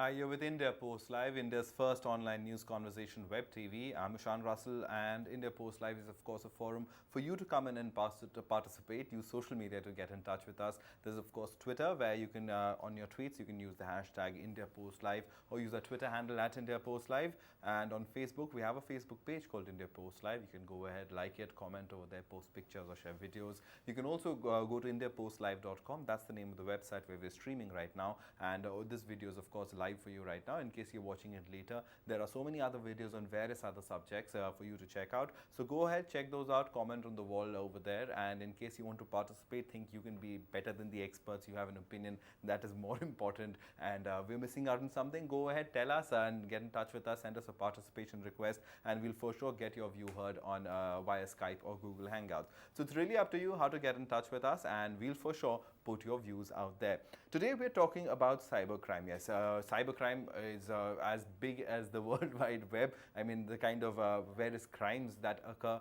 You're with India Post Live, India's first online news conversation web TV. I'm Ishan Russell, and India Post Live is, of course, a forum for you to come in and participate. Use social media to get in touch with us. There's, of course, Twitter, where you can, on your tweets, you can use the hashtag India Post Live or use our Twitter handle at India Post Live. And on Facebook, we have a Facebook page called India Post Live. You can go ahead, like it, comment over there, post pictures or share videos. You can also go to indiapostlive.com. That's the name of the website where we're streaming right now. And this video is, of course, live for you right now. In case you're watching it later, there are so many other videos on various other subjects for you to check out. So go ahead, check those out, comment on the wall over there. And in case you want to participate, think you can be better than the experts, you have an opinion, that is more important, and we're missing out on something, go ahead, tell us and get in touch with us, send us a participation request, and we'll for sure get your view heard on via Skype or Google Hangouts. So it's really up to you how to get in touch with us, and we'll for sure put your views out there. Today we're talking about cybercrime. Yes, cybercrime is as big as the World Wide Web. I mean, the kind of various crimes that occur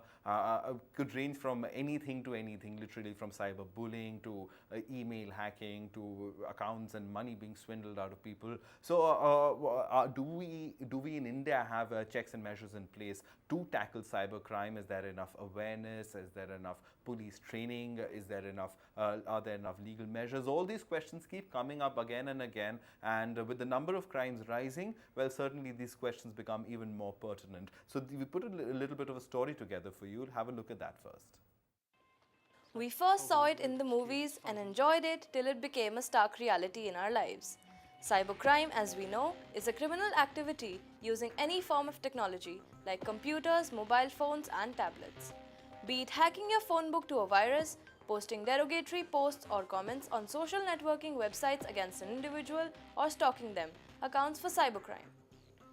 could range from anything to anything, literally from cyberbullying to email hacking to accounts and money being swindled out of people. So do we in India have checks and measures in place to tackle cybercrime? Is there enough awareness? Is there enough police training? Is there enough are there enough legal measures? All these questions keep coming up again and again, and with the number of crimes rising, well, certainly these questions become even more pertinent. So we put a little bit of a story together for you. Have a look at that first. We first saw it in the movies and enjoyed it till it became a stark reality in our lives. Cybercrime, as we know, is a criminal activity using any form of technology like computers, mobile phones and tablets. Be it hacking your phone book to a virus, posting derogatory posts or comments on social networking websites against an individual, or stalking them, accounts for cybercrime.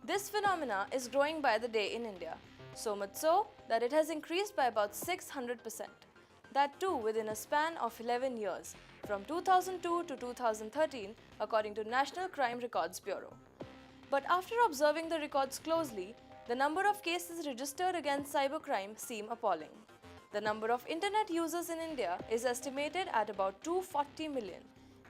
This phenomena is growing by the day in India, so much so that it has increased by about 600%. That too within a span of 11 years, from 2002 to 2013, according to National Crime Records Bureau. But after observing the records closely, the number of cases registered against cybercrime seem appalling. The number of internet users in India is estimated at about 240 million,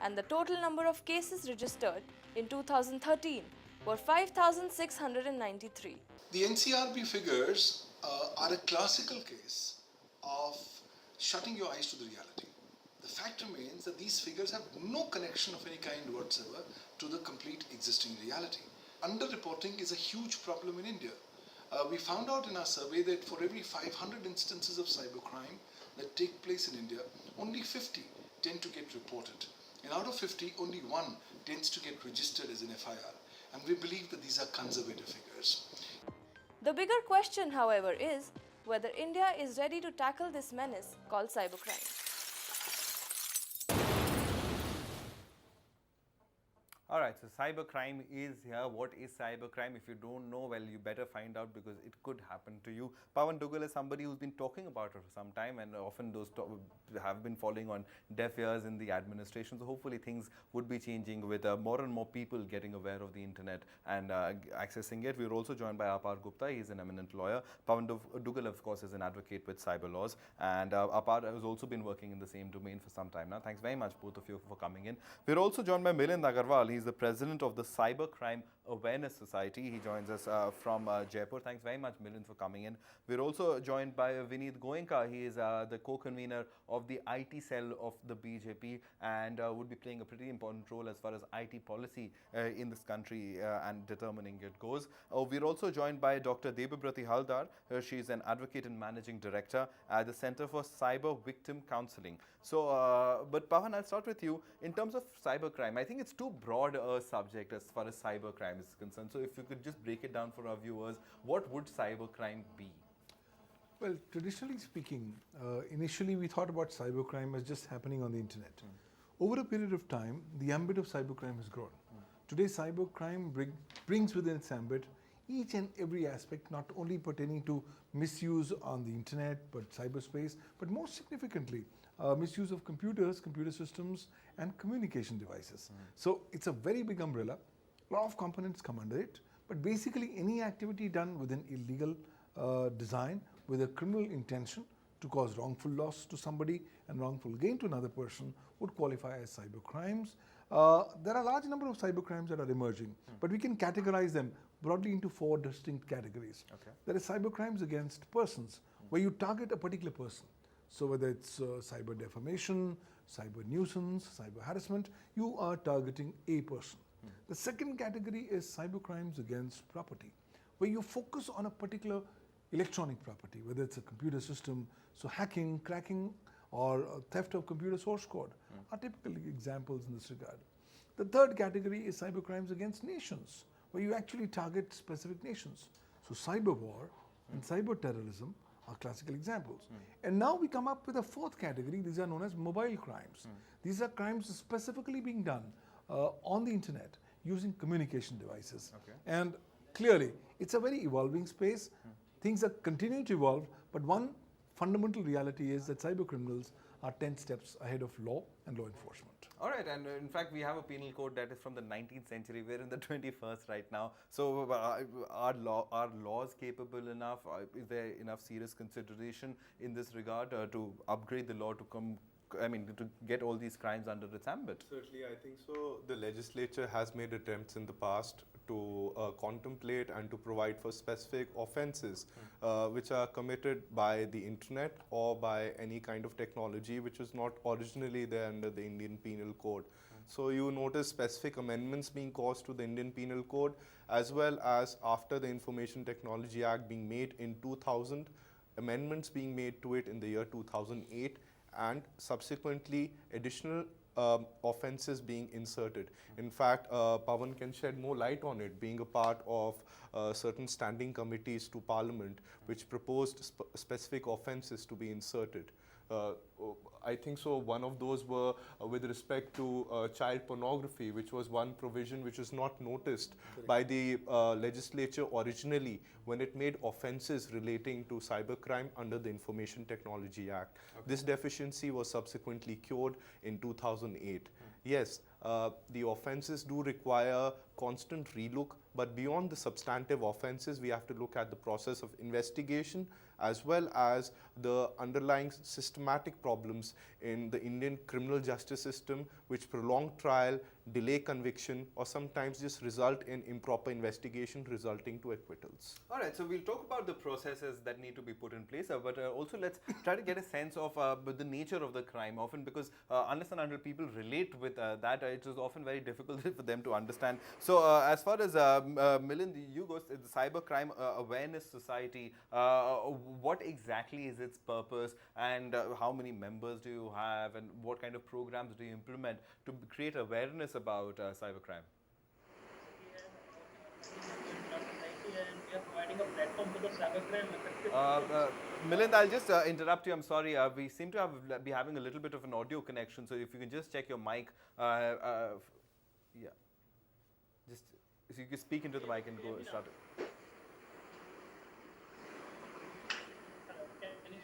and the total number of cases registered in 2013 were 5,693. The NCRB figures are a classical case of shutting your eyes to the reality. The fact remains that these figures have no connection of any kind whatsoever to the complete existing reality. Underreporting is a huge problem in India. We found out in our survey that for every 500 instances of cybercrime that take place in India, only 50 tend to get reported. And out of 50, only one tends to get registered as an FIR. And we believe that these are conservative figures. The bigger question, however, is whether India is ready to tackle this menace called cybercrime. All right, so cybercrime is here. What is cybercrime? If you don't know, well, you better find out, because it could happen to you. Pawan Dugal is somebody who's been talking about it for some time, and often those have been falling on deaf ears in the administration. So hopefully things would be changing with more and more people getting aware of the internet and accessing it. We're also joined by Apar Gupta. He's an eminent lawyer. Pawan Dugal, of course, is an advocate with cyber laws, and Apar has also been working in the same domain for some time now. Thanks very much, both of you, for coming in. We're also joined by Milind Agarwal. He's the president of the Cybercrime Awareness Society. He joins us from Jaipur. Thanks very much, Milind, for coming in. We're also joined by Vineet Goenka. He is the co-convener of the IT cell of the BJP, and would be playing a pretty important role as far as IT policy in this country and determining it goes. We're also joined by Dr. Debabrati Haldar. She's an advocate and managing director at the Center for Cyber Victim Counseling. So, but Pawan, I'll start with you. In terms of cybercrime, I think it's too broad a subject as far as cybercrime is concerned. So if you could just break it down for our viewers, what would cybercrime be? Well, traditionally speaking, initially we thought about cybercrime as just happening on the internet. Over a period of time, the ambit of cybercrime has grown. Today, cybercrime brings within its ambit each and every aspect, not only pertaining to misuse on the internet, but cyberspace, but more significantly, misuse of computers, computer systems, and communication devices. So it's a very big umbrella. A lot of components come under it, but basically any activity done with an illegal design, with a criminal intention to cause wrongful loss to somebody and wrongful gain to another person would qualify as cyber crimes. There are a large number of cybercrimes that are emerging, but we can categorize them broadly into four distinct categories. Okay. There is cybercrimes against persons, where you target a particular person. So whether it's cyber defamation, cyber nuisance, cyber harassment, you are targeting a person. The second category is cybercrimes against property, where you focus on a particular electronic property, whether it's a computer system. So hacking, cracking, or theft of computer source code are typical examples in this regard. The third category is cybercrimes against nations, where you actually target specific nations. So cyber war and cyber terrorism are classical examples. And now we come up with a fourth category. These are known as mobile crimes. These are crimes specifically being done on the internet using communication devices. Okay. And clearly, it's a very evolving space. Things are continuing to evolve, but one fundamental reality is that cyber criminals are 10 steps ahead of law and law enforcement. All right, and in fact, we have a penal code that is from the 19th century. We're in the 21st right now. So, are laws capable enough? Is there enough serious consideration in this regard to upgrade the law to to get all these crimes under its ambit? Certainly, I think so. The legislature has made attempts in the past to contemplate and to provide for specific offences which are committed by the internet or by any kind of technology which was not originally there under the Indian Penal Code. So you notice specific amendments being caused to the Indian Penal Code, as well as after the Information Technology Act being made in 2000, amendments being made to it in the year 2008, and subsequently additional offences being inserted. In fact, Pawan can shed more light on it, being a part of certain standing committees to Parliament which proposed specific offences to be inserted. I think so. One of those were with respect to child pornography, which was one provision which was not noticed by the legislature originally when it made offences relating to cybercrime under the Information Technology Act. This deficiency was subsequently cured in 2008. Yes, the offences do require constant relook, but beyond the substantive offences, we have to look at the process of investigation as well as the underlying systematic problems in the Indian criminal justice system, which prolong trial, delay conviction, or sometimes just result in improper investigation resulting to acquittals. All right, so we'll talk about the processes that need to be put in place, but also let's try to get a sense of the nature of the crime. Often, because unless and until people relate with that, it is often very difficult for them to understand. So, as far as Milind, you go, the Cybercrime Awareness Society, what exactly is its purpose, and how many members do you have, and what kind of programs do you implement to create awareness about cybercrime? And we are providing a platform to the cybercrime affected. Milind, I'll just interrupt you. I'm sorry. We seem to be having a little bit of an audio connection. So if you can just check your mic, yeah, just if you can speak into the mic and go start it. Can you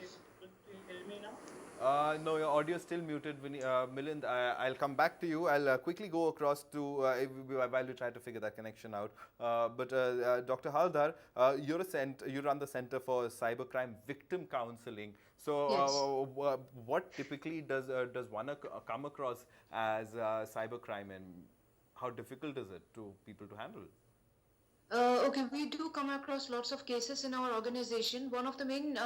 hear me now? No, your audio is still muted. Milind, I'll come back to you. I'll quickly go across to while we try to figure that connection out. But Dr. Haldar, you run the Center for Cybercrime Victim Counseling. So, what typically does one come across as cybercrime, and how difficult is it to people to handle? Okay, we do come across lots of cases in our organization. One of the main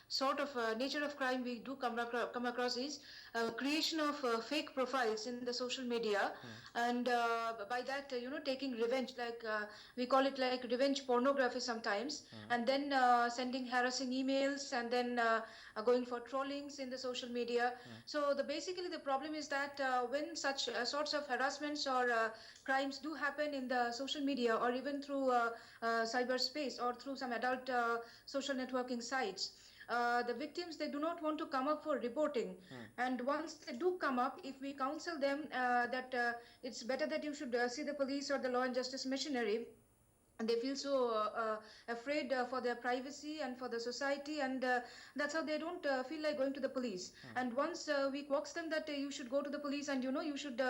sort of nature of crime we do come across is creation of fake profiles in the social media, and by that, taking revenge, like we call it like revenge pornography sometimes, and then sending harassing emails, and then going for trollings in the social media. So basically the problem is that when such sorts of harassments or crimes do happen in the social media, or even through cyberspace, or through some adult social networking sites, the victims, they do not want to come up for reporting. And once they do come up, if we counsel them that it's better that you should see the police or the law and justice machinery, and they feel so afraid for their privacy and for the society, and that's how they don't feel like going to the police. And once we coax them that you should go to the police, and you should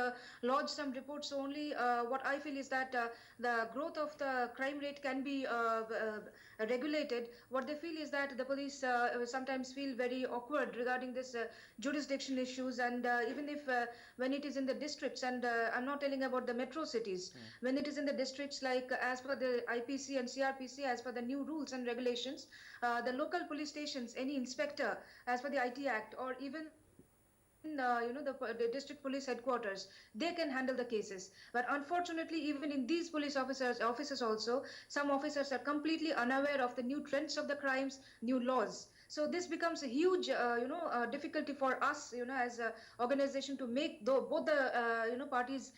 lodge some reports, so only what I feel is that the growth of the crime rate can be regulated. What they feel is that the police sometimes feel very awkward regarding this jurisdiction issues, and even if when it is in the districts, and I'm not telling about the metro cities, when it is in the districts, like as per the IPC and CRPC, as per the new rules and regulations, the local police stations, any inspector, as per the IT Act, or even the district police headquarters, they can handle the cases. But unfortunately, even in these police officers also, some officers are completely unaware of the new trends of the crimes, new laws. So this becomes a huge difficulty for us, as an organization, to make both the parties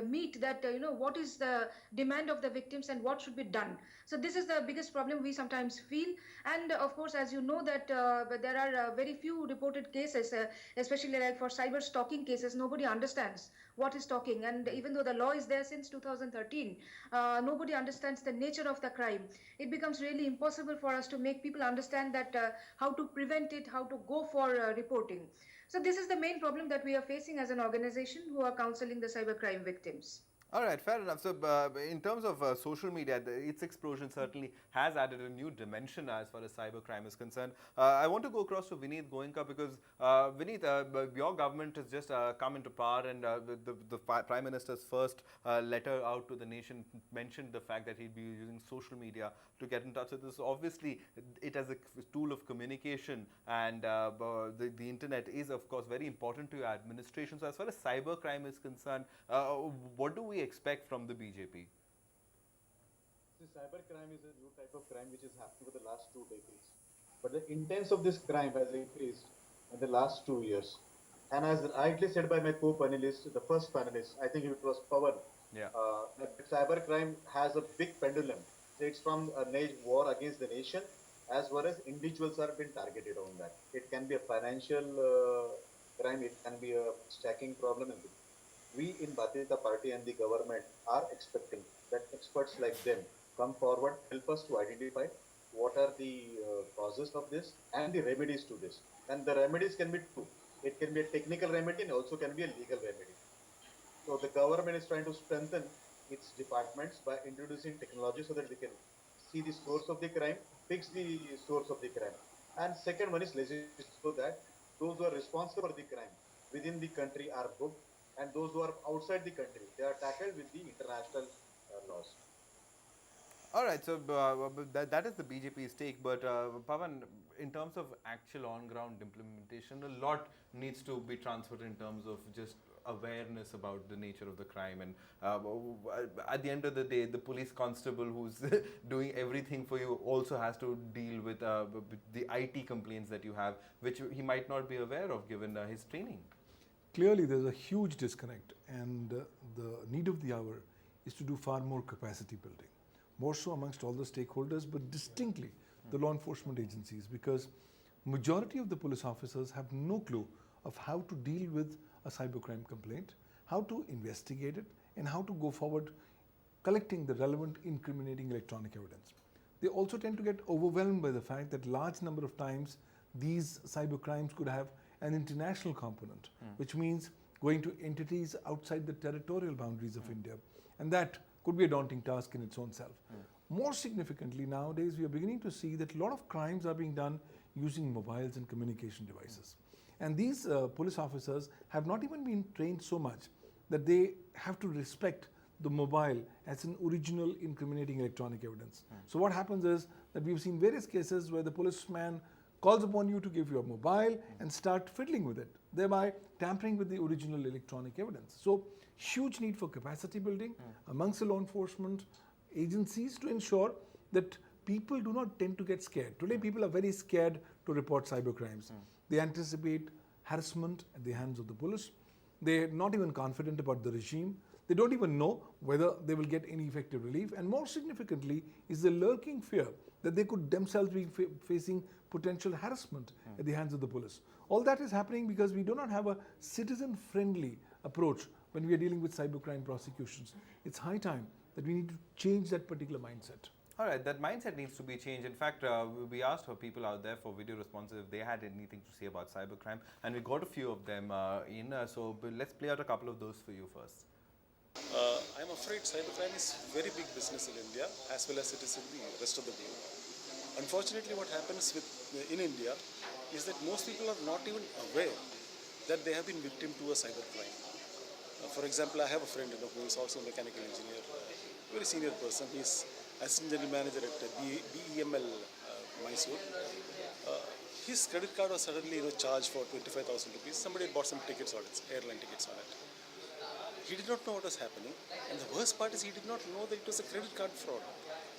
meet that what is the demand of the victims and what should be done. So this is the biggest problem we sometimes feel. And of course, as you know that there are very few reported cases, especially like for cyber stalking cases. Nobody understands what is stalking, and even though the law is there since 2013, nobody understands the nature of the crime. It becomes really impossible for us to make people understand that how to prevent it, how to go for reporting. So this is the main problem that we are facing as an organization who are counseling the cybercrime victims. All right, fair enough. So, in terms of social media, its explosion certainly has added a new dimension as far as cybercrime is concerned. I want to go across to Vineet Goenka because, Vineet, your government has just come into power, and the Prime Minister's first letter out to the nation mentioned the fact that he'd be using social media to get in touch with us. Obviously, it as a tool of communication, and the internet is, of course, very important to your administration. So, as far as cybercrime is concerned, what do we expect from the BJP? See, cybercrime is a new type of crime which is happening for the last 2 decades. But the intents of this crime has increased in the last 2 years. And as rightly said by my co-panelist, the first panelist, I think it was Pawan, Yeah. that cybercrime has a big pendulum. It's from a war against the nation, as well as individuals are being targeted on that. It can be a financial crime, it can be a stacking problem. We in Bharatiya Janata Party and the government are expecting that experts like them come forward, help us to identify what are the causes of this and the remedies to this. And the remedies can be two. It can be a technical remedy and also can be a legal remedy. So the government is trying to strengthen its departments by introducing technology so that we can see the source of the crime, fix the source of the crime. And second one is legislation, so that those who are responsible for the crime within the country are booked, and those who are outside the country, they are tackled with the international laws. All right, so that is the BJP's take. But Pawan, in terms of actual on-ground implementation, a lot needs to be transferred in terms of just awareness about the nature of the crime. And at the end of the day, the police constable who's doing everything for you also has to deal with the IT complaints that you have, which he might not be aware of given his training. Clearly, there's a huge disconnect, and the need of the hour is to do far more capacity building, more so amongst all the stakeholders, but distinctly the law enforcement agencies, because majority of the police officers have no clue of how to deal with a cybercrime complaint, how to investigate it, and how to go forward collecting the relevant incriminating electronic evidence. They also tend to get overwhelmed by the fact that large number of times these cybercrimes could have an international component, which means going to entities outside the territorial boundaries of India, and that could be a daunting task in its own self. More significantly, nowadays we are beginning to see that a lot of crimes are being done using mobiles and communication devices. And these police officers have not even been trained so much that they have to respect the mobile as an original incriminating electronic evidence. So what happens is that we've seen various cases where the policeman calls upon you to give your mobile and start fiddling with it, thereby tampering with the original electronic evidence. So huge need for capacity building amongst the law enforcement agencies to ensure that people do not tend to get scared. Today people are very scared to report cybercrimes. They anticipate harassment at the hands of the police. They're not even confident about the regime. They don't even know whether they will get any effective relief. And more significantly is the lurking fear that they could themselves be facing potential harassment at the hands of the police. All that is happening because we do not have a citizen-friendly approach when we are dealing with cybercrime prosecutions. It's high time that we need to change that particular mindset. All right, that mindset needs to be changed. In fact, we asked for people out there for video responses if they had anything to say about cybercrime, and we got a few of them so let's play out a couple of those for you first. I'm afraid cybercrime is very big business in India as well as it is in the rest of the world. Unfortunately, what happens in India is that most people are not even aware that they have been victim to a cybercrime. For example, I have a friend who is also a mechanical engineer, very senior person. He's assistant general manager at BEML Mysore. His credit card was suddenly charged for 25,000 rupees. Somebody had bought some tickets on it, airline tickets on it. He did not know what was happening, and the worst part is he did not know that it was a credit card fraud.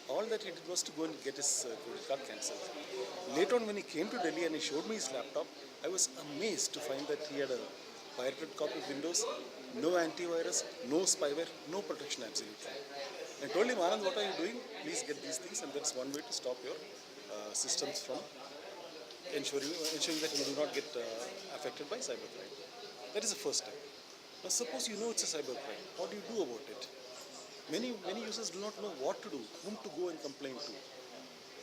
All that he did was to go and get his credit card cancelled. Later on, when he came to Delhi and he showed me his laptop, I was amazed to find that he had a pirated copy of Windows, no antivirus, no spyware, no protection absolutely. I told him, Anand, what are you doing? Please get these things, and that's one way to stop your systems from ensuring that you do not get affected by cybercrime. That is the first step. Now suppose you know it's a cybercrime. How do you do about it? Many users do not know what to do, whom to go and complain to.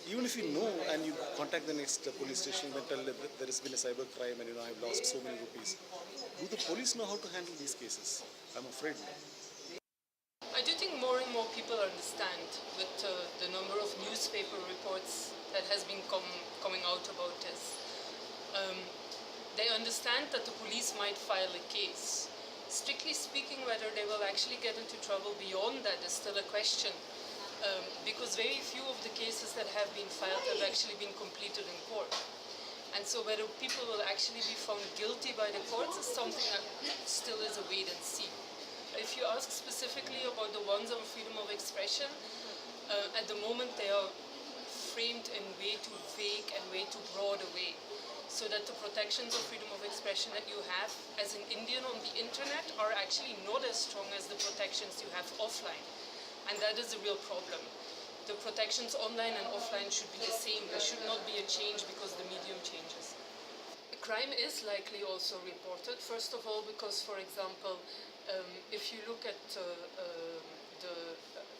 Even if you know and you contact the next police station and tell that there has been a cybercrime and I've lost so many rupees, do the police know how to handle these cases? I'm afraid no. I do think more and more people understand with the number of newspaper reports that has been coming out about this. They understand that the police might file a case. Strictly speaking, whether they will actually get into trouble beyond that is still a question, because very few of the cases that have been filed have actually been completed in court. And so whether people will actually be found guilty by the courts is something that still is a wait and see. If you ask specifically about the ones on freedom of expression, at the moment they are framed in way too vague and way too broad a way, so that the protections of freedom of expression that you have as an Indian on the internet are actually not as strong as the protections you have offline. And that is a real problem. The protections online and offline should be the same. There should not be a change because the medium changes. Crime is likely also reported, first of all, because, for example, if you look at the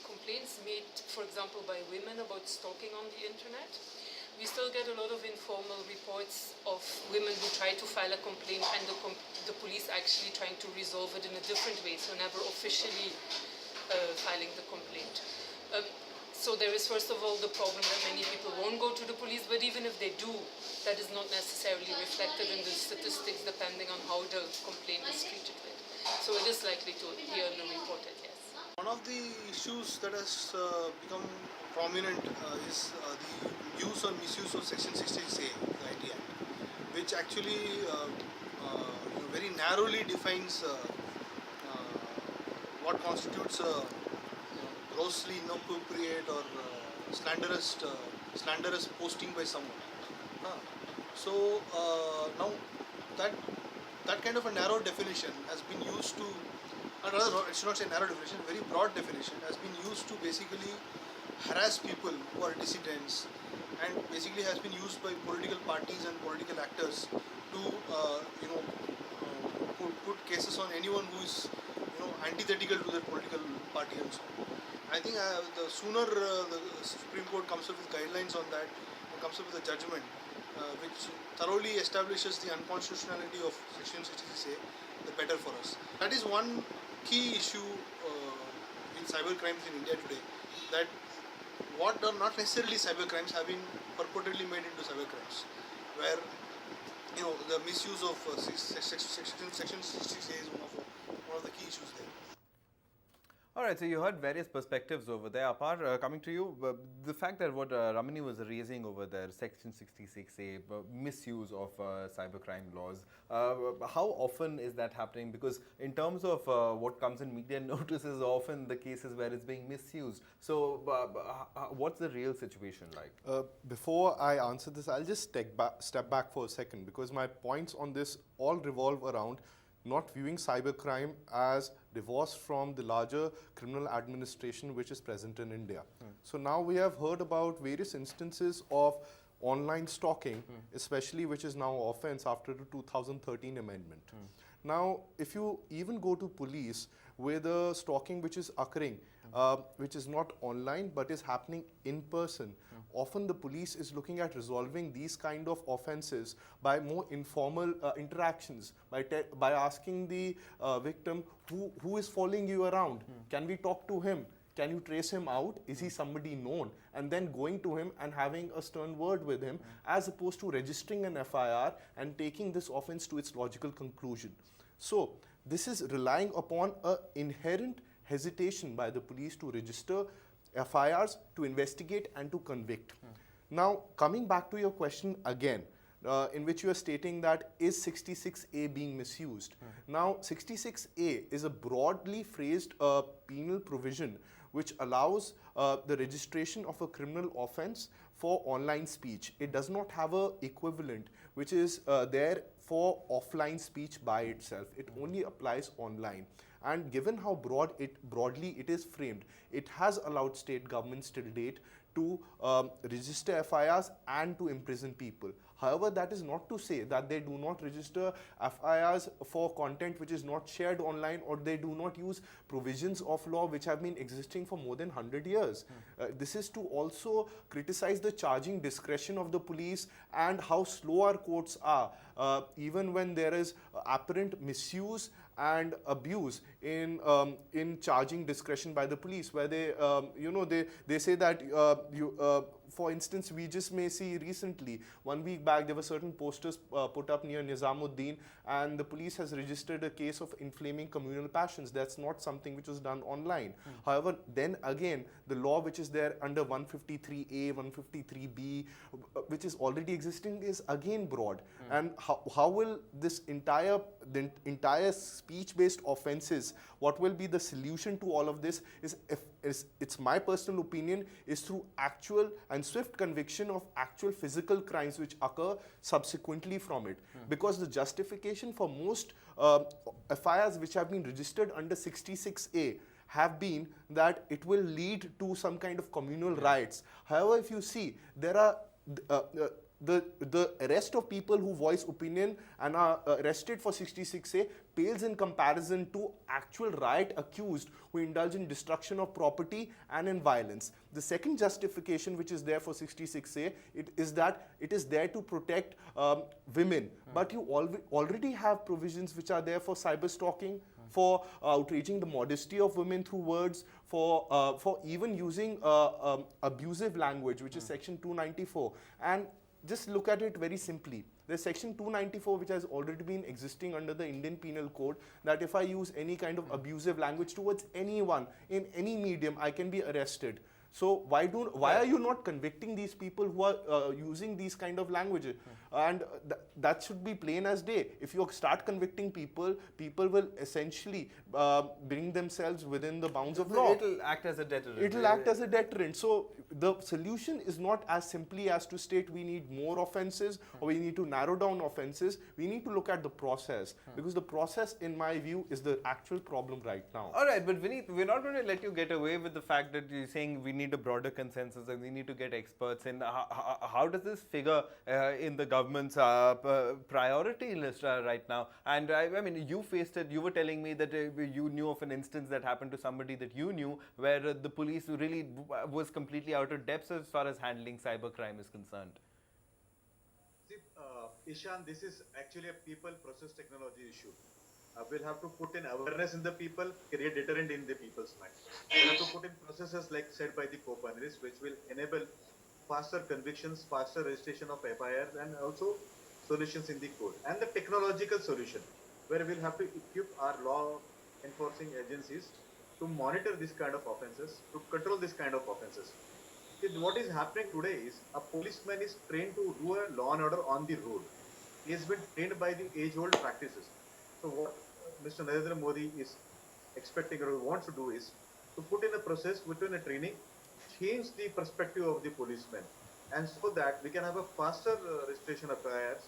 complaints made, for example, by women about stalking on the internet, we still get a lot of informal reports of women who try to file a complaint and the police actually trying to resolve it in a different way, so never officially filing the complaint. So there is first of all the problem that many people won't go to the police, but even if they do, that is not necessarily reflected in the statistics depending on how the complaint is treated with. So it is likely to be underreported, yes. One of the issues that has become prominent is the use or misuse of Section 66A, the IT Act, which actually very narrowly defines what constitutes grossly inappropriate or slanderous posting by someone. So now that kind of a narrow definition has been used to, or rather, I should not say narrow definition, very broad definition has been used to basically harass people who are dissidents, and basically has been used by political parties and political actors to put cases on anyone who is antithetical to their political party and so on. I think the sooner the Supreme Court comes up with guidelines on that, or comes up with a judgment which thoroughly establishes the unconstitutionality of Section 66A, the better for us. That is one key issue in cybercrimes in India today, that what are not necessarily cybercrimes have been purportedly made into cybercrimes, where the misuse of Section 66A is one of the key issues there. All right, so you heard various perspectives over there. Apar, coming to you, the fact that what Ramani was raising over there, Section 66A, misuse of cybercrime laws, how often is that happening? Because in terms of what comes in media notices, often the cases where it's being misused. So what's the real situation like? Before I answer this, I'll just step back for a second, because my points on this all revolve around not viewing cybercrime as divorced from the larger criminal administration which is present in India. So now we have heard about various instances of online stalking, especially which is now offense after the 2013 amendment. Now, if you even go to police where the stalking which is occurring, which is not online but is happening in person, often the police is looking at resolving these kind of offenses by more informal interactions, by asking the victim who is following you around. Can we talk to him? Can you trace him out? Is he somebody known? And then going to him and having a stern word with him, as opposed to registering an FIR and taking this offense to its logical conclusion. So this is relying upon an inherent hesitation by the police to register FIRs, to investigate and to convict. Now, coming back to your question again, in which you are stating that is 66A being misused. Now, 66A is a broadly phrased penal provision which allows the registration of a criminal offense for online speech. It does not have a equivalent which is there for offline speech by itself. It only applies online. And given how broadly it is framed, it has allowed state governments till date to register FIRs and to imprison people. However, that is not to say that they do not register FIRs for content which is not shared online, or they do not use provisions of law which have been existing for more than 100 years. This is to also criticize the charging discretion of the police and how slow our courts are, even when there is apparent misuse and abuse in charging discretion by the police, where they say that for instance, we just may see recently, 1 week back, there were certain posters put up near Nizamuddin, and the police has registered a case of inflaming communal passions. That's not something which was done online. However, then again, the law which is there under 153A, 153B, which is already existing, is again broad. And how will this entire speech-based offenses, what will be the solution to all of this it's my personal opinion, is through actual and swift conviction of actual physical crimes which occur subsequently from it. Because the justification for most FIRs which have been registered under 66A have been that it will lead to some kind of communal riots. However, if you see, there are the arrest of people who voice opinion and are arrested for 66A pales in comparison to actual riot accused who indulge in destruction of property and in violence. The second justification which is there for 66A is that it is there to protect women. But you already have provisions which are there for cyber stalking, for outraging the modesty of women through words, for even using abusive language, which is section 294. And just look at it very simply. There's section 294 which has already been existing under the Indian Penal Code, that if I use any kind of abusive language towards anyone in any medium, I can be arrested. So why are you not convicting these people who are using these kind of languages? And that should be plain as day. If you start convicting people, people will essentially bring themselves within the bounds of law. It will act as a deterrent. It will act as a deterrent. So the solution is not as simply as to state we need more offences or we need to narrow down offences. We need to look at the process, because the process, in my view, is the actual problem right now. All right, but Vineet, we're not going to let you get away with the fact that you're saying we need a broader consensus and we need to get experts in. How does this figure in the government's priority list right now? And I mean, you faced it. You were telling me that you knew of an instance that happened to somebody that you knew, where the police really was completely out of depth as far as handling cybercrime is concerned. See, Ishan, this is actually a people process technology issue. We'll have to put in awareness in the people, create deterrent in the people's mind. We'll have to put in processes like said by the co-panelists, which will enable faster convictions, faster registration of FIRs, and also solutions in the code. And the technological solution, where we'll have to equip our law enforcing agencies to monitor this kind of offenses, to control this kind of offenses. See, what is happening today is a policeman is trained to do a law and order on the road. He has been trained by the age-old practices. So what Mr. Narendra Modi is expecting or wants to do is to put in a process, put in a training, change the perspective of the policeman, and so that we can have a faster registration of FIRs,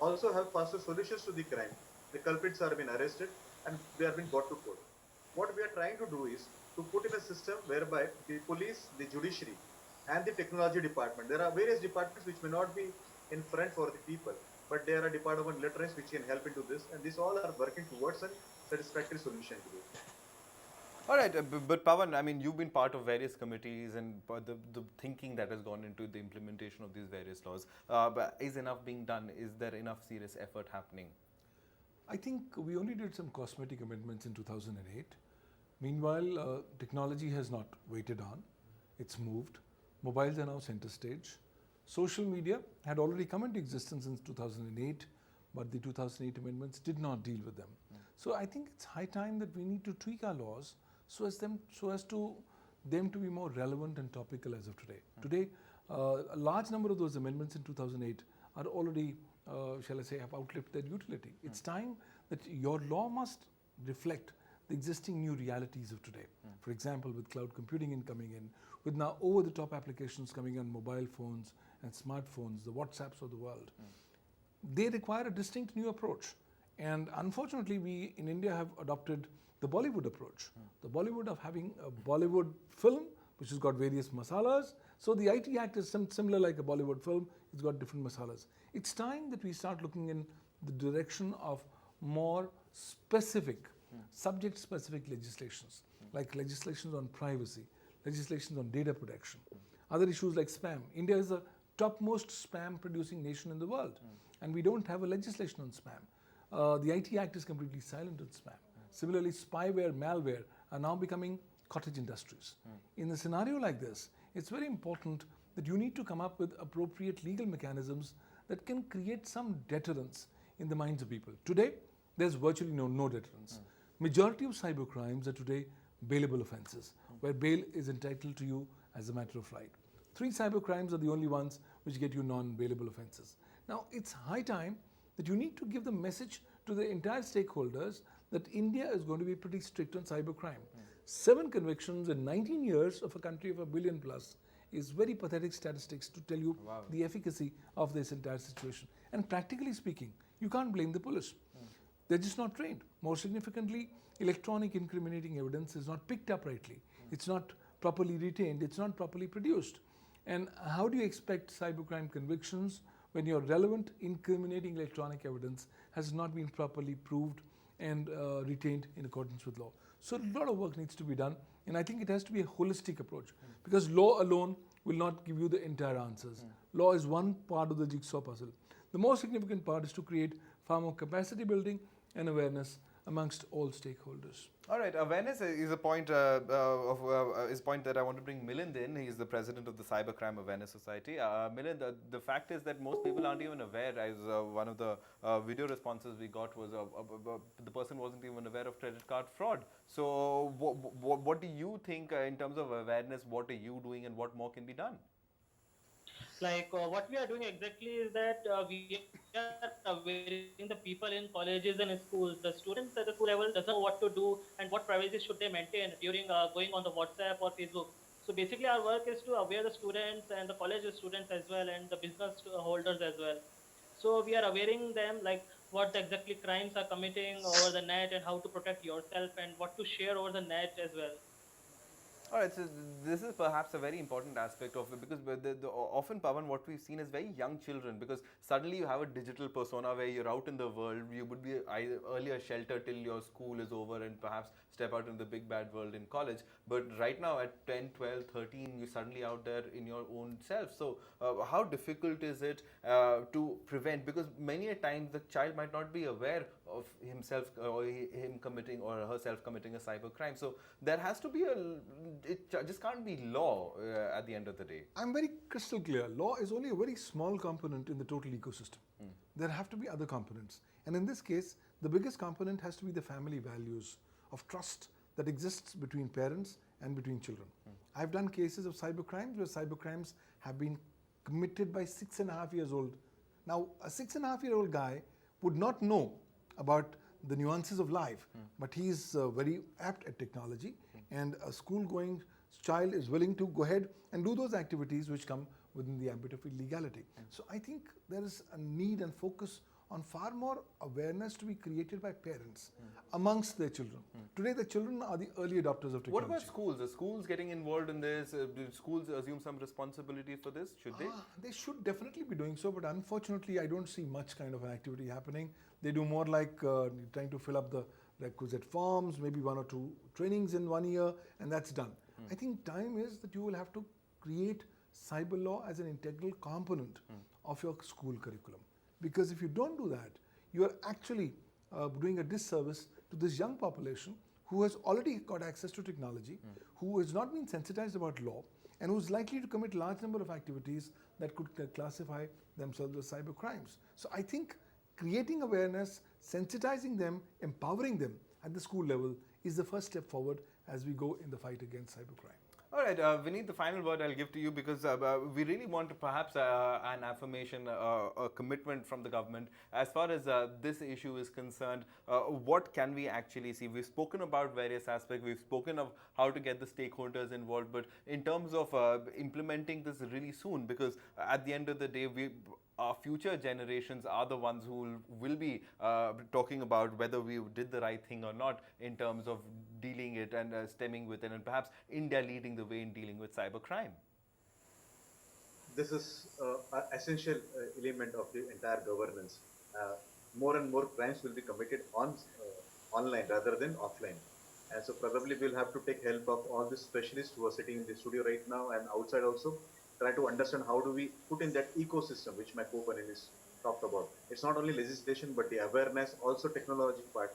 also have faster solutions to the crime. The culprits are being arrested and they are being brought to court. What we are trying to do is to put in a system whereby the police, the judiciary, and the technology department, there are various departments which may not be in front for the people, but there are department letters which can help into this, and these all are working towards a satisfactory solution to it. All right, but Pawan, I mean, you've been part of various committees and the thinking that has gone into the implementation of these various laws. But is enough being done? Is there enough serious effort happening? I think we only did some cosmetic amendments in 2008. Meanwhile, technology has not waited on. It's moved. Mobiles are now center stage. Social media had already come into existence since 2008, but the 2008 amendments did not deal with them. So I think it's high time that we need to tweak our laws so as to them to be more relevant and topical as of today. Today, a large number of those amendments in 2008 are already, shall I say, have outlived their utility. It's time that your law must reflect the existing new realities of today. For example, with cloud computing coming in, with now over-the-top applications coming on mobile phones and smartphones, the WhatsApps of the world, they require a distinct new approach. And unfortunately, we in India have adopted the Bollywood approach. The Bollywood of having a Bollywood film, which has got various masalas. So the IT Act is similar like a Bollywood film, it's got different masalas. It's time that we start looking in the direction of more specific, subject-specific legislations, like legislations on privacy, legislations on data protection, other issues like spam. India is the topmost spam-producing nation in the world, and we don't have a legislation on spam. The IT Act is completely silent on spam. Similarly, spyware, malware are now becoming cottage industries. In a scenario like this, it's very important that you need to come up with appropriate legal mechanisms that can create some deterrence in the minds of people. Today, there's virtually no deterrence. Majority of cyber crimes are today bailable offenses, where bail is entitled to you as a matter of right. 3 cyber crimes are the only ones which get you non-bailable offenses. Now, it's high time that you need to give the message to the entire stakeholders that India is going to be pretty strict on cyber crime. 7 convictions in 19 years of a country of 1 billion plus is very pathetic statistics to tell you the efficacy of this entire situation. And practically speaking, you can't blame the police. They're just not trained. More significantly, electronic incriminating evidence is not picked up rightly. It's not properly retained. It's not properly produced. And how do you expect cybercrime convictions when your relevant incriminating electronic evidence has not been properly proved and retained in accordance with law? So a lot of work needs to be done, and I think it has to be a holistic approach, because law alone will not give you the entire answers. Law is one part of the jigsaw puzzle. The most significant part is to create far more capacity building and awareness amongst all stakeholders. All right, awareness is a point point that I want to bring Milind in. He is the president of the Cybercrime Awareness Society. Milind, the fact is that most people aren't even aware. As one of the video responses we got was the person wasn't even aware of credit card fraud. So, what do you think in terms of awareness? What are you doing, and what more can be done? Like what we are doing exactly is that we are awareing the people in colleges and schools. The students at the school level doesn't know what to do and what privacy should they maintain during going on the WhatsApp or Facebook. So basically our work is to aware the students and the college students as well, and the business holders as well. So we are awareing them like what exactly crimes are committing over the net and how to protect yourself and what to share over the net as well. All right, so this is perhaps a very important aspect of it, because often, Pawan, what we've seen is very young children, because suddenly you have a digital persona where you're out in the world. You would be earlier sheltered till your school is over and perhaps step out in the big bad world in college. But right now at 10, 12, 13, you're suddenly out there in your own self. So how difficult is it to prevent? Because many a times the child might not be aware of himself or him committing or herself committing a cyber crime. So there has to be it just can't be law at the end of the day. I'm very crystal clear. Law is only a very small component in the total ecosystem. There have to be other components. And in this case, the biggest component has to be the family values of trust that exists between parents and between children. I've done cases of cyber crimes where cyber crimes have been committed by 6.5 years old. Now, a 6.5-year-old guy would not know about the nuances of life, but he's very apt at technology, and a school-going child is willing to go ahead and do those activities which come within the ambit of illegality. So I think there is a need and focus on far more awareness to be created by parents amongst their children. Today, the children are the early adopters of technology. What about schools? Are schools getting involved in this? Do schools assume some responsibility for this? Should they? They should definitely be doing so, but unfortunately, I don't see much kind of an activity happening. They do more like trying to fill up the requisite forms, maybe 1 or 2 trainings in 1 year, and that's done. I think time is that you will have to create cyber law as an integral component of your school curriculum. Because if you don't do that, you are actually doing a disservice to this young population who has already got access to technology, who has not been sensitized about law, and who is likely to commit large number of activities that could classify themselves as cyber crimes. So I think creating awareness, sensitizing them, empowering them at the school level is the first step forward as we go in the fight against cybercrime. All right, Vineet, the final word I'll give to you because we really want to perhaps an affirmation, a commitment from the government as far as this issue is concerned. What can we actually see? We've spoken about various aspects. We've spoken of how to get the stakeholders involved, but in terms of implementing this really soon, because at the end of the day, our future generations are the ones who will be talking about whether we did the right thing or not in terms of dealing it and stemming with it, and perhaps India leading the way in dealing with cybercrime. This is an essential element of the entire governance. More and more crimes will be committed online rather than offline. And so probably we'll have to take help of all the specialists who are sitting in the studio right now and outside also, try to understand how do we put in that ecosystem which my co-panelist talked about. It's not only legislation but the awareness, also technology part.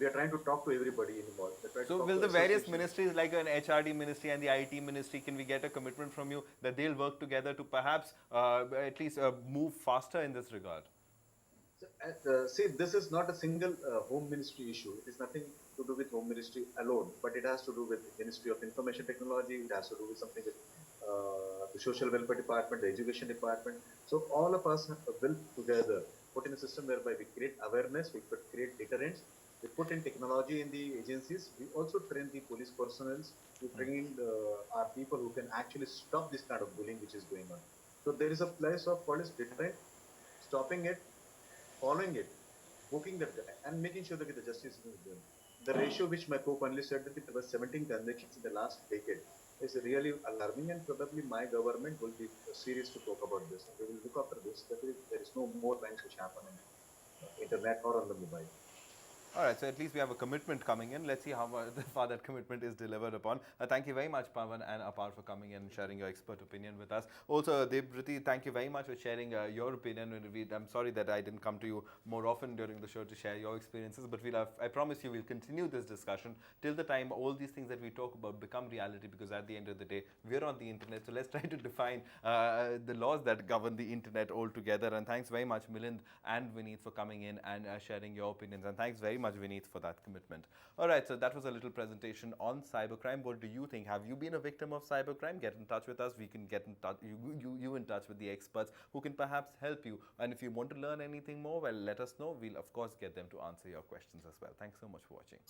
We are trying to talk to everybody involved. So will the various ministries like an HRD ministry and the IT ministry, can we get a commitment from you that they'll work together to perhaps at least move faster in this regard? See, this is not a single home ministry issue. It is nothing to do with home ministry alone, but it has to do with Ministry of Information Technology. It has to do with something with the social welfare department, the education department. So all of us will together put in a system whereby we create awareness, we create deterrence, we put in technology in the agencies. We also train the police personnel. We train our people who can actually stop this kind of bullying which is going on. So there is a place of police deterrent, stopping it, following it, booking that guy, and making sure that the justice is done. The ratio which my co-panelist said that there were 17 transactions in the last decade is really alarming, and probably my government will be serious to talk about this. We will look after this. That there is no more crimes which happen on the internet or on the mobile. All right, so at least we have a commitment coming in. Let's see how far that commitment is delivered upon. Thank you very much, Pawan and Apar, for coming in and sharing your expert opinion with us. Also, Debriti, thank you very much for sharing your opinion. I'm sorry that I didn't come to you more often during the show to share your experiences, but I promise you we'll continue this discussion till the time all these things that we talk about become reality, because at the end of the day, we're on the internet. So let's try to define the laws that govern the internet altogether. And thanks very much, Milind and Vineet, for coming in and sharing your opinions. And thanks very much, Vineet, for that commitment. All right, so that was a little presentation on cybercrime. What do you think? Have you been a victim of cybercrime? Get in touch with us. We can get in touch, you in touch with the experts who can perhaps help you. And if you want to learn anything more, well, let us know. We'll, of course, get them to answer your questions as well. Thanks so much for watching.